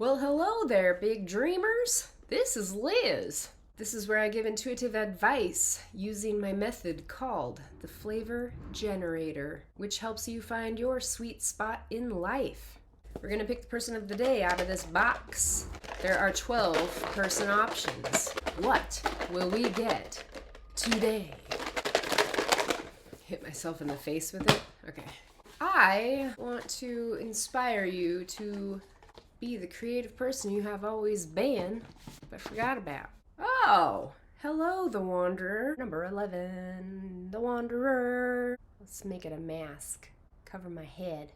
Well, hello there, big dreamers. This is Liz. This is where I give intuitive advice using my method called the Flavor Generator, which helps you find your sweet spot in life. We're going to pick the person of the day out of this box. There are 12 person options. What will we get today? Hit myself in the face with it? Okay. I want to inspire you to be the creative person you have always been, but forgot about. Oh, hello, the Wanderer. Number 11, the Wanderer. Let's make it a mask. Cover my head.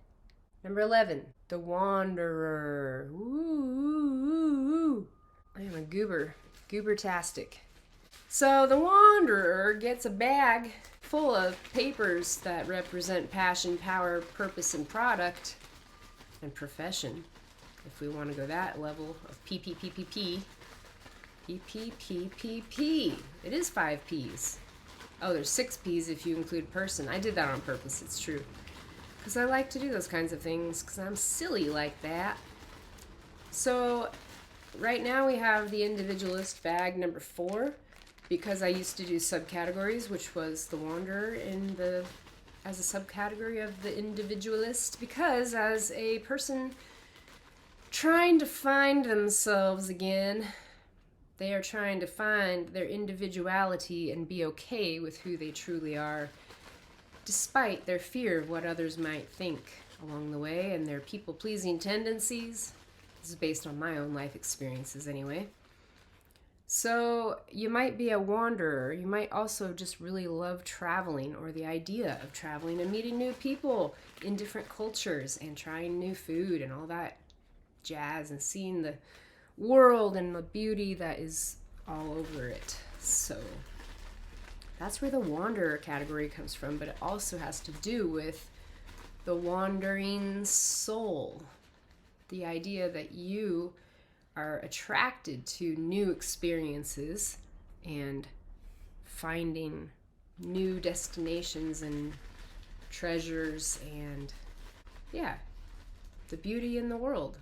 Number 11, the Wanderer. Ooh. I am a goober-tastic. So the Wanderer gets a bag full of papers that represent passion, power, purpose, and product, and profession. If we want to go that level of PPPPP. PPPPP. It is 5 P's. Oh, there's 6 P's if you include person. I did that on purpose, it's true. Because I like to do those kinds of things, because I'm silly like that. So, right now we have the individualist bag number 4, because I used to do subcategories, which was the Wanderer as a subcategory of the individualist, because as a person trying to find themselves again, they are trying to find their individuality and be okay with who they truly are, despite their fear of what others might think along the way and their people-pleasing tendencies. This is based on my own life experiences anyway. So you might be a wanderer. You might also just really love traveling, or the idea of traveling and meeting new people in different cultures and trying new food and all that jazz and seeing the world and the beauty that is all over it. So that's where the wanderer category comes from, but it also has to do with the wandering soul. The idea that you are attracted to new experiences and finding new destinations and treasures and, the beauty in the world.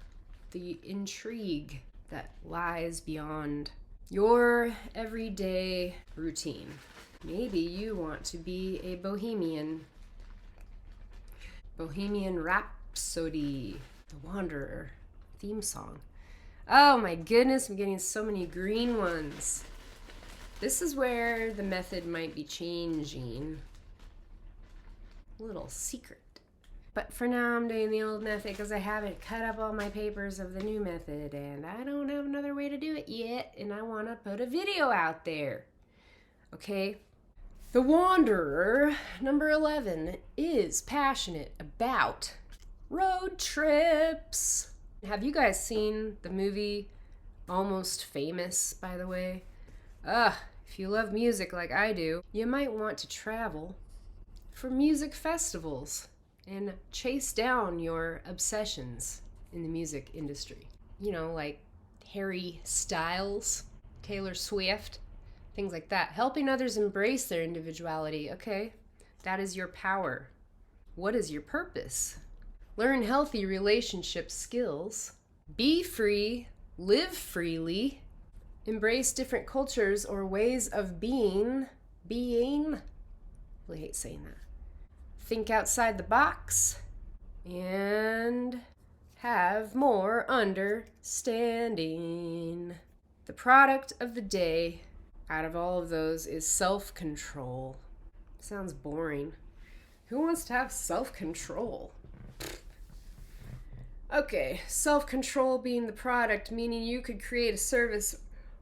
The intrigue that lies beyond your everyday routine. Maybe you want to be a Bohemian Rhapsody, the Wanderer theme song. Oh my goodness, I'm getting so many green ones. This is where the method might be changing. Little secret. But for now, I'm doing the old method because I haven't cut up all my papers of the new method, and I don't have another way to do it yet, and I want to put a video out there. Okay? The Wanderer, number 11, is passionate about road trips. Have you guys seen the movie Almost Famous, by the way? If you love music like I do, you might want to travel for music festivals and chase down your obsessions in the music industry. You know, like Harry Styles, Taylor Swift, things like that. Helping others embrace their individuality. Okay, that is your power. What is your purpose? Learn healthy relationship skills. Be free. Live freely. Embrace different cultures or ways of being. I really hate saying that. Think outside the box, and have more understanding. The product of the day out of all of those is self-control. Sounds boring. Who wants to have self-control? Okay, self-control being the product, meaning you could create a service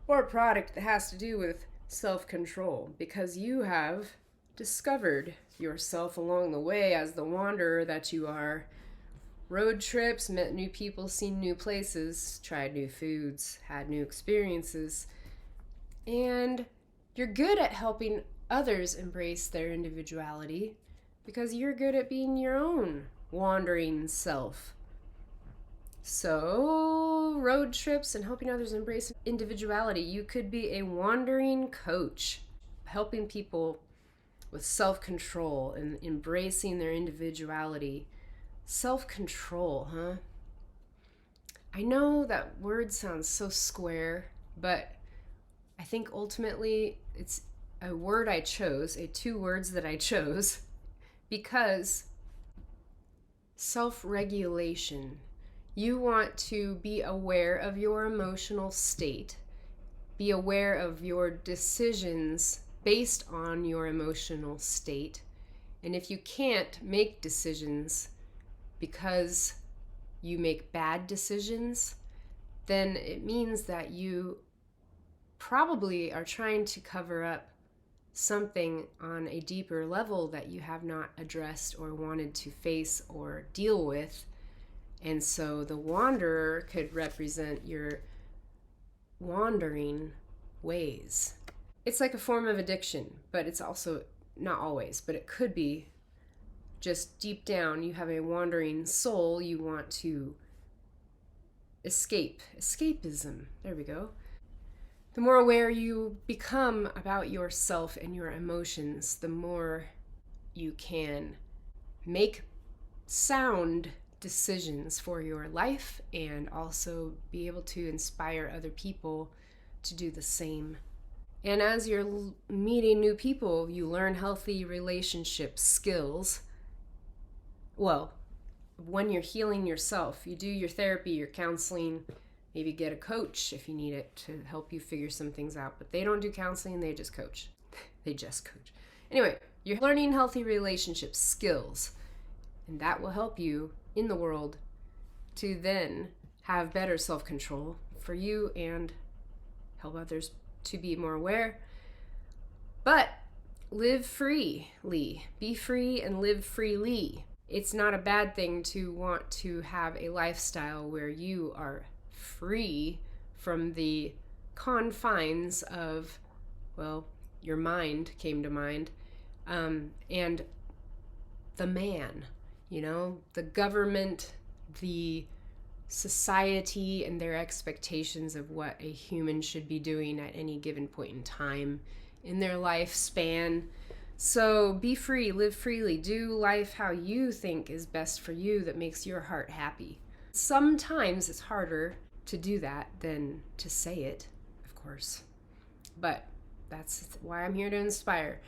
or a product that has to do with self-control because you have discovered yourself along the way as the wanderer that you are. Road trips, met new people, seen new places, tried new foods, had new experiences, and you're good at helping others embrace their individuality because you're good at being your own wandering self. So, road trips and helping others embrace individuality. You could be a wandering coach, helping people with self-control and embracing their individuality. Self-control, huh? I know that word sounds so square, but I think ultimately it's a word I chose, two words that I chose, because self regulation. You want to be aware of your emotional state, be aware of your decisions based on your emotional state. And if you can't make decisions because you make bad decisions, then it means that you probably are trying to cover up something on a deeper level that you have not addressed or wanted to face or deal with. And so the wanderer could represent your wandering ways. It's like a form of addiction, but it's also not always, but it could be just deep down. You have a wandering soul. You want to escapism. There we go. The more aware you become about yourself and your emotions, the more you can make sound decisions for your life and also be able to inspire other people to do the same. And as you're meeting new people, you learn healthy relationship skills. Well, when you're healing yourself, you do your therapy, your counseling, maybe get a coach if you need it to help you figure some things out. But they don't do counseling, they just coach. They just coach. Anyway, you're learning healthy relationship skills, and that will help you in the world to then have better self-control for you and help others to be more aware. But live freely. Be free and live freely. It's not a bad thing to want to have a lifestyle where you are free from the confines of, well, your mind came to mind, and the man, the government, the society, and their expectations of what a human should be doing at any given point in time in their lifespan. So be free, live freely, do life how you think is best for you, that makes your heart happy. Sometimes it's harder to do that than to say it, of course. But that's why I'm here to inspire.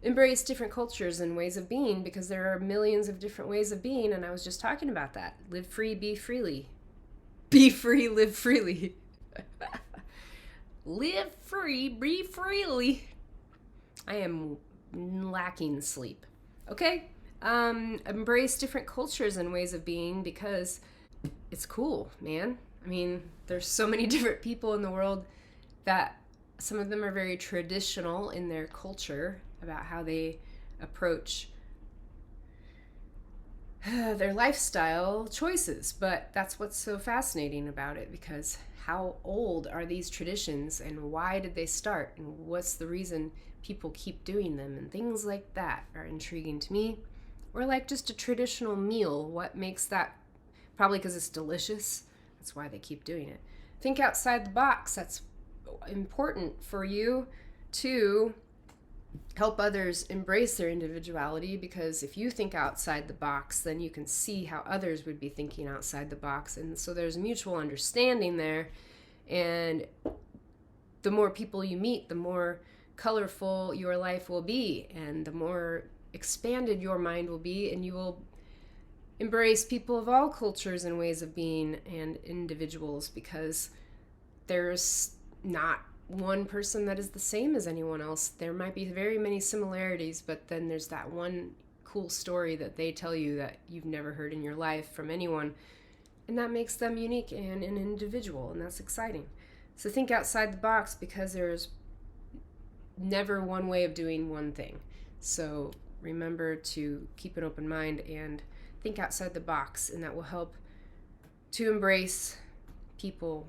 Embrace different cultures and ways of being, because there are millions of different ways of being, and I was just talking about that. Live free, be freely. Be free, live freely. Live free, be freely. I am lacking sleep. Okay? Embrace different cultures and ways of being, because it's cool, man. I mean, there's so many different people in the world that some of them are very traditional in their culture about how they approach their lifestyle choices. But that's what's so fascinating about it, because how old are these traditions and why did they start and what's the reason people keep doing them, and things like that are intriguing to me. Or like just a traditional meal, what makes that? Probably because it's delicious. That's why they keep doing it. Think outside the box. That's important for you to help others embrace their individuality, because if you think outside the box, then you can see how others would be thinking outside the box. And so there's mutual understanding there. And the more people you meet, the more colorful your life will be, and the more expanded your mind will be, and you will embrace people of all cultures and ways of being and individuals, because there's not one person that is the same as anyone else. There might be very many similarities, but then there's that one cool story that they tell you that you've never heard in your life from anyone, and that makes them unique and an individual, and that's exciting. So think outside the box, because there's never one way of doing one thing. So remember to keep an open mind and think outside the box, and that will help to embrace people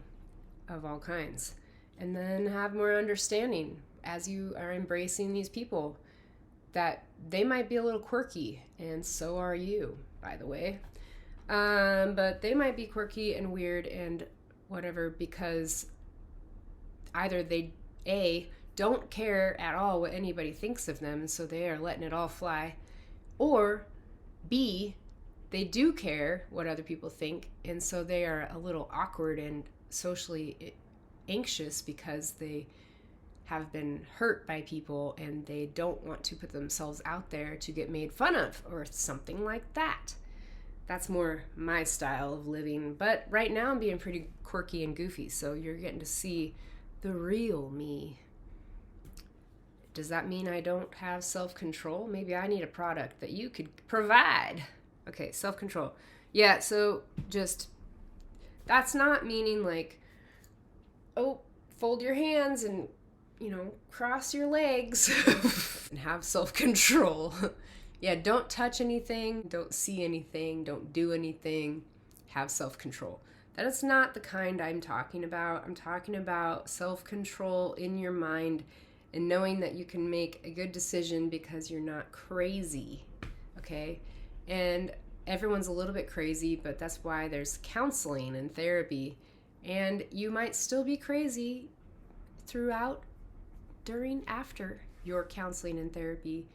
of all kinds, and then have more understanding as you are embracing these people that they might be a little quirky, and so are you, by the way. But they might be quirky and weird and whatever, because either they don't care at all what anybody thinks of them, so they are letting it all fly, or B, they do care what other people think, and so they are a little awkward and socially anxious because they have been hurt by people and they don't want to put themselves out there to get made fun of or something like that. That's more my style of living. But right now I'm being pretty quirky and goofy, so you're getting to see the real me. Does that mean I don't have self-control? Maybe I need a product that you could provide. Okay, self-control. Yeah, so just, that's not meaning like, oh, fold your hands and, cross your legs and have self-control. Yeah, don't touch anything, don't see anything, don't do anything, have self-control. That is not the kind I'm talking about. I'm talking about self-control in your mind and knowing that you can make a good decision because you're not crazy, okay? And everyone's a little bit crazy, but that's why there's counseling and therapy. And you might still be crazy throughout, during, after your counseling and therapy.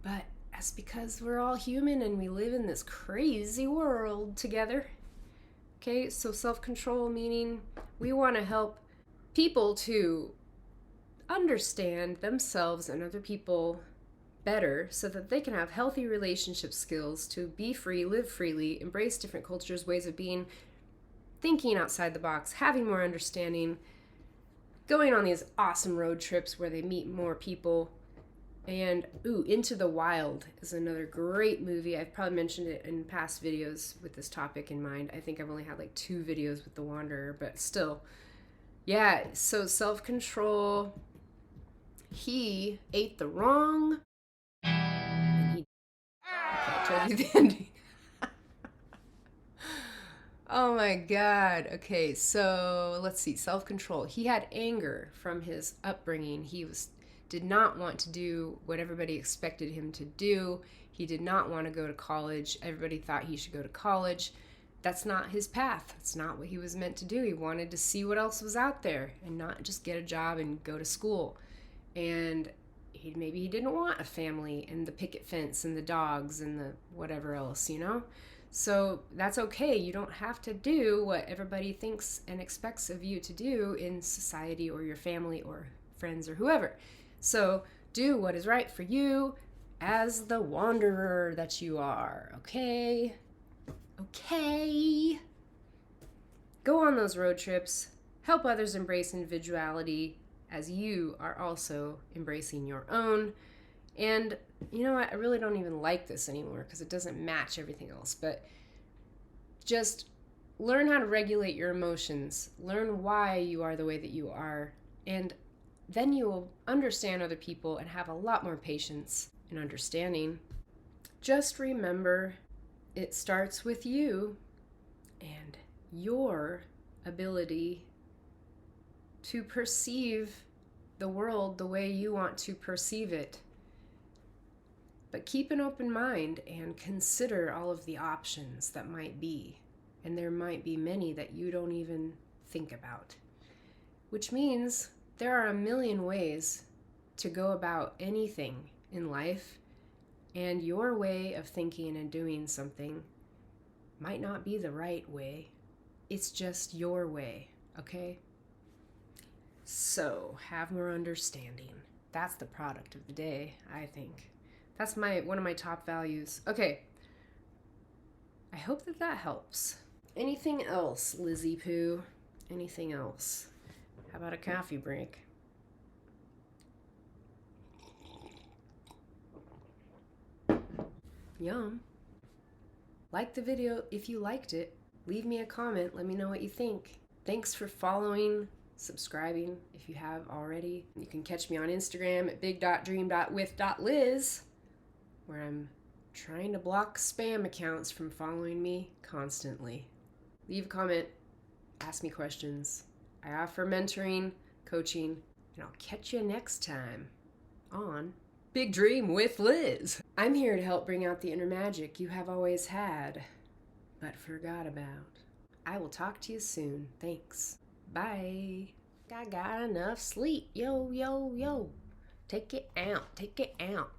But that's because we're all human and we live in this crazy world together. Okay, so self-control meaning we want to help people to understand themselves and other people better so that they can have healthy relationship skills to be free, live freely, embrace different cultures, ways of being, thinking outside the box, having more understanding, going on these awesome road trips where they meet more people. And Into the Wild is another great movie. I've probably mentioned it in past videos with this topic in mind. I think I've only had like 2 videos with The Wanderer, but still. Yeah, so self-control. He ate the wrong. And he... Okay, I told you the ending. Oh my God. Okay, so let's see. Self-control. He had anger from his upbringing. He did not want to do what everybody expected him to do. He did not want to go to college. Everybody thought he should go to college. That's not his path. That's not what he was meant to do. He wanted to see what else was out there and not just get a job and go to school. And maybe he didn't want a family and the picket fence and the dogs and the whatever else, So that's okay. You don't have to do what everybody thinks and expects of you to do in society or your family or friends or whoever. So do what is right for you as the wanderer that you are, okay? Okay. Go on those road trips. Help others embrace individuality as you are also embracing your own. And you know what? I really don't even like this anymore because it doesn't match everything else. But just learn how to regulate your emotions. Learn why you are the way that you are. And then you will understand other people and have a lot more patience and understanding. Just remember, it starts with you and your ability to perceive the world the way you want to perceive it. But keep an open mind and consider all of the options that might be. And there might be many that you don't even think about. Which means there are a million ways to go about anything in life, and your way of thinking and doing something might not be the right way. It's just your way, okay? So, have more understanding. That's the product of the day, I think. That's one of my top values. Okay. I hope that helps. Anything else, Lizzie Pooh? Anything else? How about a coffee break? Yum. Like the video if you liked it. Leave me a comment. Let me know what you think. Thanks for following, subscribing if you have already. You can catch me on Instagram at big.dream.with.liz, where I'm trying to block spam accounts from following me constantly. Leave a comment. Ask me questions. I offer mentoring, coaching, and I'll catch you next time on Big Dream with Liz. I'm here to help bring out the inner magic you have always had, but forgot about. I will talk to you soon. Thanks. Bye. I got enough sleep. Yo, yo, yo. Take it out. Take it out.